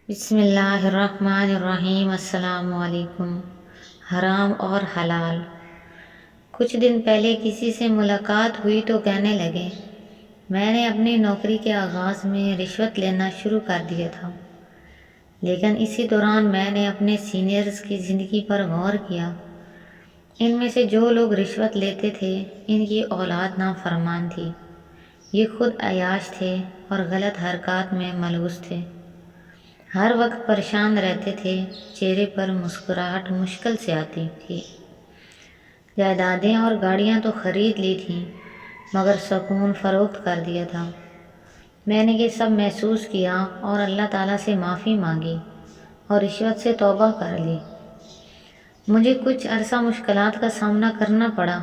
بسم اللہ الرحمن الرحیم۔ السلام علیکم۔ حرام اور حلال۔ کچھ دن پہلے کسی سے ملاقات ہوئی تو کہنے لگے، میں نے اپنی نوکری کے آغاز میں رشوت لینا شروع کر دیا تھا، لیکن اسی دوران میں نے اپنے سینئرز کی زندگی پر غور کیا۔ ان میں سے جو لوگ رشوت لیتے تھے، ان کی اولاد نافرمان تھی۔ یہ خود عیاش تھے اور غلط حرکات میں ملوث تھے، ہر وقت پریشان رہتے تھے، چہرے پر مسکراہٹ مشکل سے آتی تھی۔ جائیدادیں اور گاڑیاں تو خرید لی تھیں، مگر سکون فروخت کر دیا تھا۔ میں نے یہ سب محسوس کیا اور اللہ تعالیٰ سے معافی مانگی اور رشوت سے توبہ کر لی۔ مجھے کچھ عرصہ مشکلات کا سامنا کرنا پڑا،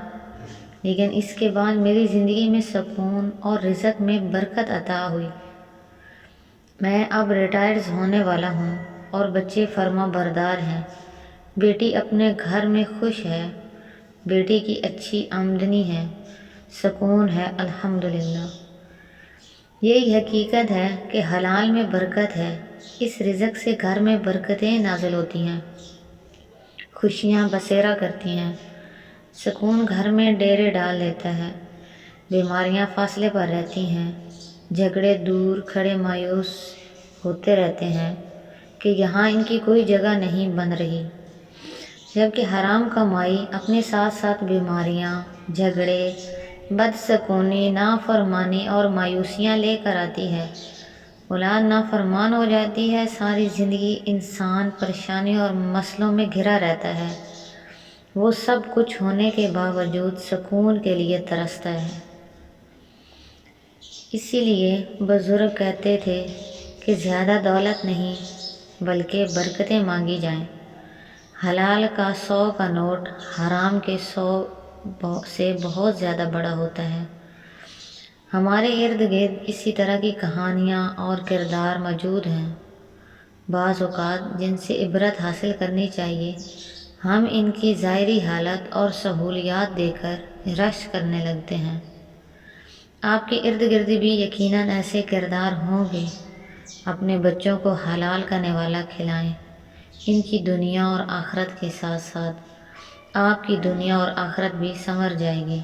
لیکن اس کے بعد میری زندگی میں سکون اور رزق میں برکت عطا ہوئی۔ میں اب ریٹائرڈ ہونے والا ہوں اور بچے فرما بردار ہیں۔ بیٹی اپنے گھر میں خوش ہے، بیٹی کی اچھی آمدنی ہے، سکون ہے، الحمدللہ۔ یہی حقیقت ہے کہ حلال میں برکت ہے۔ اس رزق سے گھر میں برکتیں نازل ہوتی ہیں، خوشیاں بسیرا کرتی ہیں، سکون گھر میں ڈیرے ڈال لیتا ہے، بیماریاں فاصلے پر رہتی ہیں، جھگڑے دور کھڑے مایوس ہوتے رہتے ہیں کہ یہاں ان کی کوئی جگہ نہیں بن رہی، جبکہ حرام کمائی اپنے ساتھ ساتھ بیماریاں، جھگڑے، بدسکونی، نافرمانی اور مایوسیاں لے کر آتی ہے۔ اولاد نافرمان ہو جاتی ہے، ساری زندگی انسان پریشانی اور مسئلوں میں گھرا رہتا ہے، وہ سب کچھ ہونے کے باوجود سکون کے لیے ترستا ہے۔ اسی لیے بزرگ کہتے تھے کہ زیادہ دولت نہیں بلکہ برکتیں مانگی جائیں۔ حلال کا 100 کا نوٹ حرام کے 100 سے بہت زیادہ بڑا ہوتا ہے۔ ہمارے ارد گرد اسی طرح کی کہانیاں اور کردار موجود ہیں، بعض اوقات جن سے عبرت حاصل کرنی چاہیے۔ ہم ان کی ظاہری حالت اور سہولیات دیکھ کر رشک کرنے لگتے ہیں۔ آپ کے ارد گرد بھی یقیناً ایسے کردار ہوں گے۔ اپنے بچوں کو حلال کا نوالا کھلائیں، ان کی دنیا اور آخرت کے ساتھ ساتھ آپ کی دنیا اور آخرت بھی سنور جائے گی۔